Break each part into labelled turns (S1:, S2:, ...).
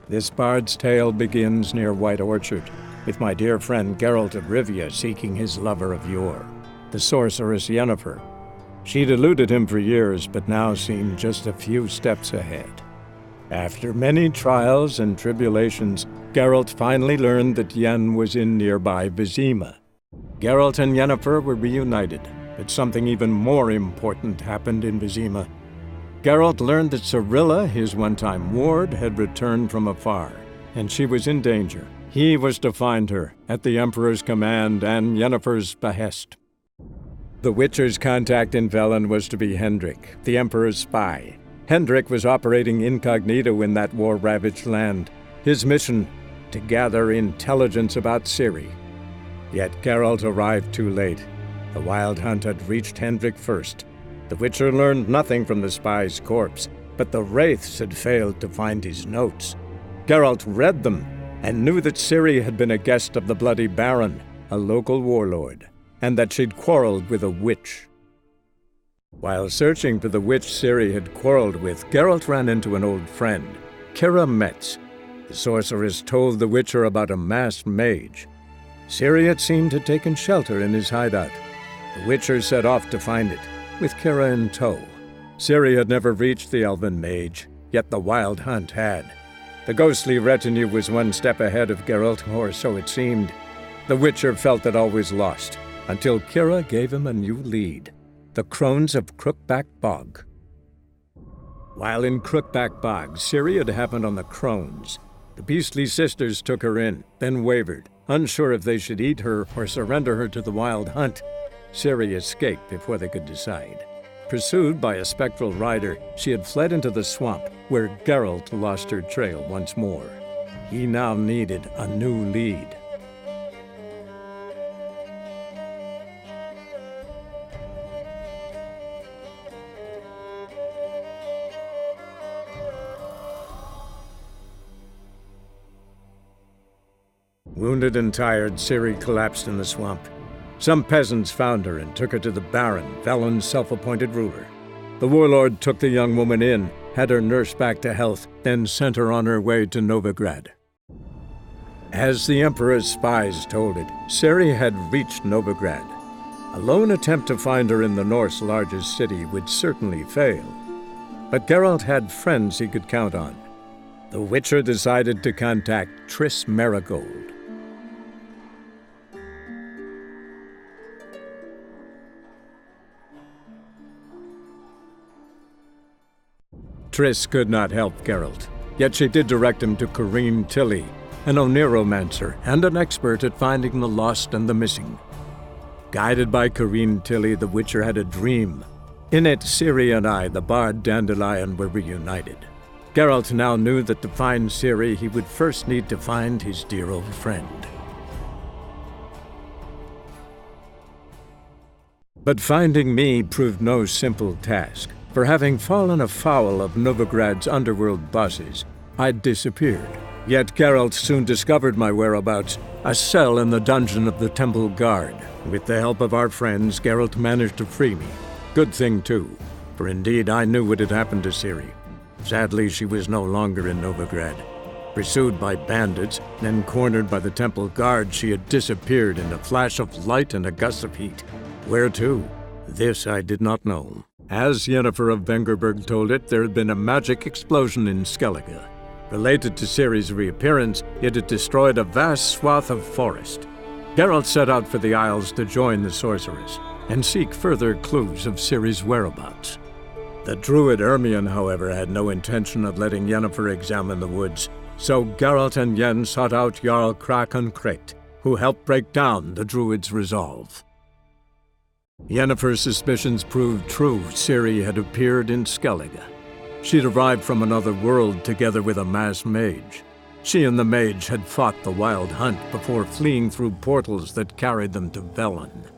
S1: This bard's tale begins near White Orchard, with my dear friend Geralt of Rivia seeking his lover of yore, the sorceress Yennefer. She'd eluded him for years, but now seemed just a few steps ahead. After many trials and tribulations, Geralt finally learned that Yen was in nearby Vizima. Geralt and Yennefer were reunited, but something even more important happened in Vizima. Geralt learned that Cirilla, his one-time ward, had returned from afar, and she was in danger. He was to find her, at the Emperor's command and Yennefer's behest. The Witcher's contact in Velen was to be Hendrik, the Emperor's spy. Hendrik was operating incognito in that war-ravaged land. His mission, to gather intelligence about Ciri. Yet Geralt arrived too late. The Wild Hunt had reached Hendrik first. The Witcher learned nothing from the spy's corpse, but the Wraiths had failed to find his notes. Geralt read them and knew that Ciri had been a guest of the Bloody Baron, a local warlord, and that she'd quarreled with a witch. While searching for the witch Ciri had quarreled with, Geralt ran into an old friend, Kiera Metz. The sorceress told the Witcher about a masked mage. Ciri had seemed to have taken shelter in his hideout. The Witcher set off to find it, with Kiera in tow. Ciri had never reached the elven mage, yet the Wild Hunt had. The ghostly retinue was one step ahead of Geralt, or so it seemed. The Witcher felt that all was lost, until Kiera gave him a new lead, the Crones of Cookback Bog. While in Cookback Bog, Ciri had happened on the Crones. The beastly sisters took her in, then wavered, unsure if they should eat her or surrender her to the Wild Hunt. Ciri escaped before they could decide. Pursued by a spectral rider, she had fled into the swamp, where Geralt lost her trail once more. He now needed a new lead. Wounded and tired, Ciri collapsed in the swamp. Some peasants found her and took her to the Baron, Velen's self-appointed ruler. The warlord took the young woman in, had her nursed back to health, then sent her on her way to Novigrad. As the Emperor's spies told it, Ciri had reached Novigrad. A lone attempt to find her in the North's largest city would certainly fail. But Geralt had friends he could count on. The Witcher decided to contact Triss Marigold. Triss could not help Geralt, yet she did direct him to Corrine Tilly, an oniromancer and an expert at finding the lost and the missing. Guided by Corrine Tilly, the Witcher had a dream. In it, Ciri and I, the bard Dandelion, were reunited. Geralt now knew that to find Ciri, he would first need to find his dear old friend. But finding me proved no simple task. For having fallen afoul of Novigrad's underworld bosses, I'd disappeared. Yet Geralt soon discovered my whereabouts, a cell in the dungeon of the Temple Guard. With the help of our friends, Geralt managed to free me. Good thing, too, for indeed I knew what had happened to Ciri. Sadly, she was no longer in Novigrad. Pursued by bandits, then cornered by the Temple Guard, she had disappeared in a flash of light and a gust of heat. Where to? This I did not know. As Yennefer of Vengerberg told it, there had been a magic explosion in Skellige. Related to Ciri's reappearance, it had destroyed a vast swath of forest. Geralt set out for the Isles to join the sorceress and seek further clues of Ciri's whereabouts. The druid Ermion, however, had no intention of letting Yennefer examine the woods, so Geralt and Yen sought out Jarl Krakon Kreit, who helped break down the druid's resolve. Yennefer's suspicions proved true. Ciri had appeared in Skellige. She'd arrived from another world together with a masked mage. She and the mage had fought the Wild Hunt before fleeing through portals that carried them to Velen.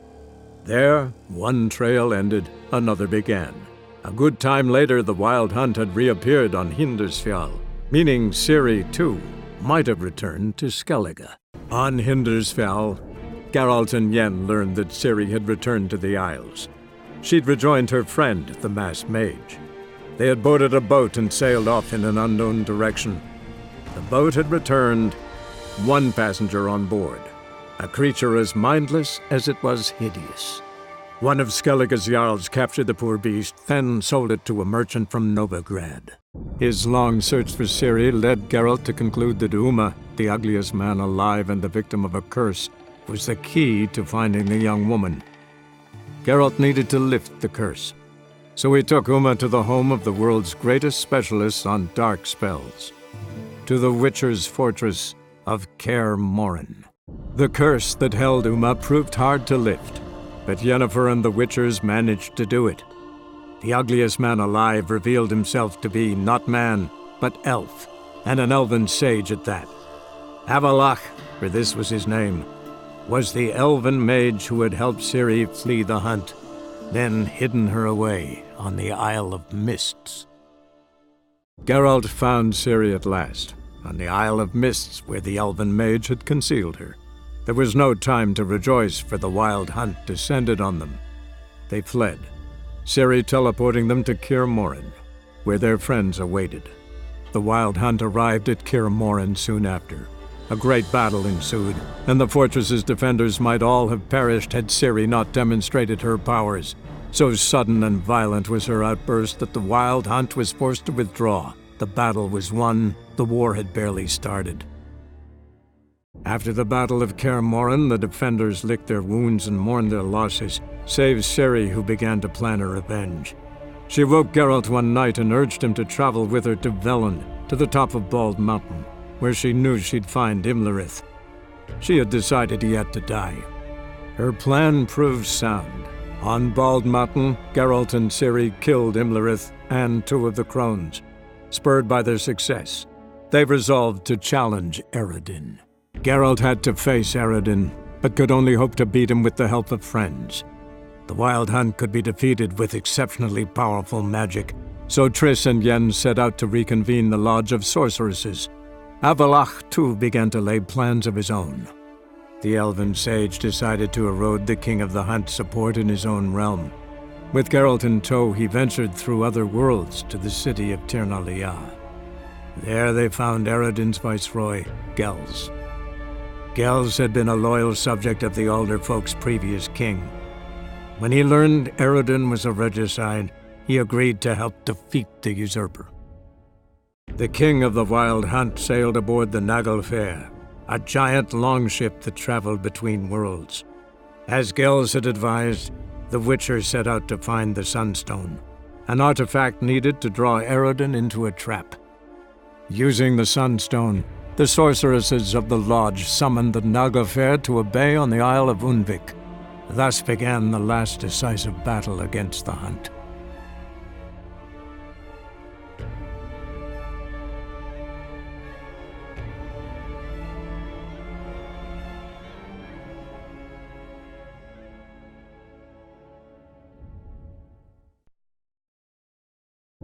S1: There, one trail ended, another began. A good time later, the Wild Hunt had reappeared on Hindarsfjall, meaning Ciri, too, might have returned to Skellige. On Hindarsfjall, Geralt and Yen learned that Ciri had returned to the Isles. She'd rejoined her friend, the masked mage. They had boarded a boat and sailed off in an unknown direction. The boat had returned, one passenger on board, a creature as mindless as it was hideous. One of Skellige's jarls captured the poor beast, then sold it to a merchant from Novigrad. His long search for Ciri led Geralt to conclude that Uma, the ugliest man alive and the victim of a curse, was the key to finding the young woman. Geralt needed to lift the curse, so he took Uma to the home of the world's greatest specialists on dark spells, to the Witcher's fortress of Kaer Morhen. The curse that held Uma proved hard to lift, but Yennefer and the Witchers managed to do it. The ugliest man alive revealed himself to be not man, but elf, and an elven sage at that. Avallac'h, for this was his name, was the elven mage who had helped Ciri flee the hunt, then hidden her away on the Isle of Mists. Geralt found Ciri at last, on the Isle of Mists where the elven mage had concealed her. There was no time to rejoice, for the wild hunt descended on them. They fled, Ciri teleporting them to Kaer Morhen, where their friends awaited. The wild hunt arrived at Kaer Morhen soon after. A great battle ensued, and the fortress's defenders might all have perished had Ciri not demonstrated her powers. So sudden and violent was her outburst that the wild hunt was forced to withdraw. The battle was won, the war had barely started. After the Battle of Kaer Morhen, the defenders licked their wounds and mourned their losses, save Ciri, who began to plan her revenge. She woke Geralt one night and urged him to travel with her to Velen, to the top of Bald Mountain, where she knew she'd find Imlerith. She had decided he had to die. Her plan proved sound. On Bald Mountain, Geralt and Ciri killed Imlerith and two of the Crones. Spurred by their success, they resolved to challenge Eredin. Geralt had to face Eredin, but could only hope to beat him with the help of friends. The Wild Hunt could be defeated with exceptionally powerful magic, so Triss and Yen set out to reconvene the Lodge of Sorceresses. Avallac'h, too, began to lay plans of his own. The elven sage decided to erode the King of the Hunt's support in his own realm. With Geralt in tow, he ventured through other worlds to the city of Tir na Liah. There they found Eredin's viceroy, Gels. Gels had been a loyal subject of the Alderfolk's previous king. When he learned Eredin was a regicide, he agreed to help defeat the usurper. The king of the Wild Hunt sailed aboard the Naglfar, a giant longship that traveled between worlds. As Gels had advised, the Witcher set out to find the Sunstone, an artifact needed to draw Eredin into a trap. Using the Sunstone, the sorceresses of the Lodge summoned the Naglfar to a bay on the Isle of Unvik. Thus began the last decisive battle against the Hunt.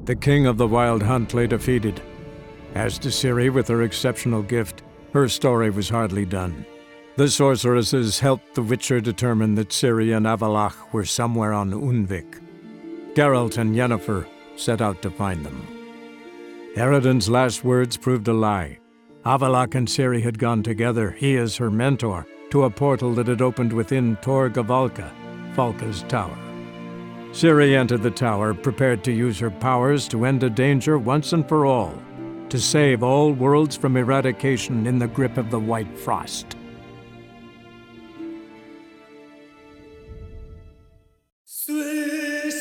S1: The king of the Wild Hunt lay defeated. As to Ciri, with her exceptional gift, her story was hardly done. The sorceresses helped the Witcher determine that Ciri and Avallac'h were somewhere on Unvik. Geralt and Yennefer set out to find them. Eredin's last words proved a lie. Avallac'h and Ciri had gone together, he as her mentor, to a portal that had opened within Tor Gavalka, Falka's tower. Ciri entered the tower, prepared to use her powers to end a danger once and for all, to save all worlds from eradication in the grip of the White Frost.
S2: Sweet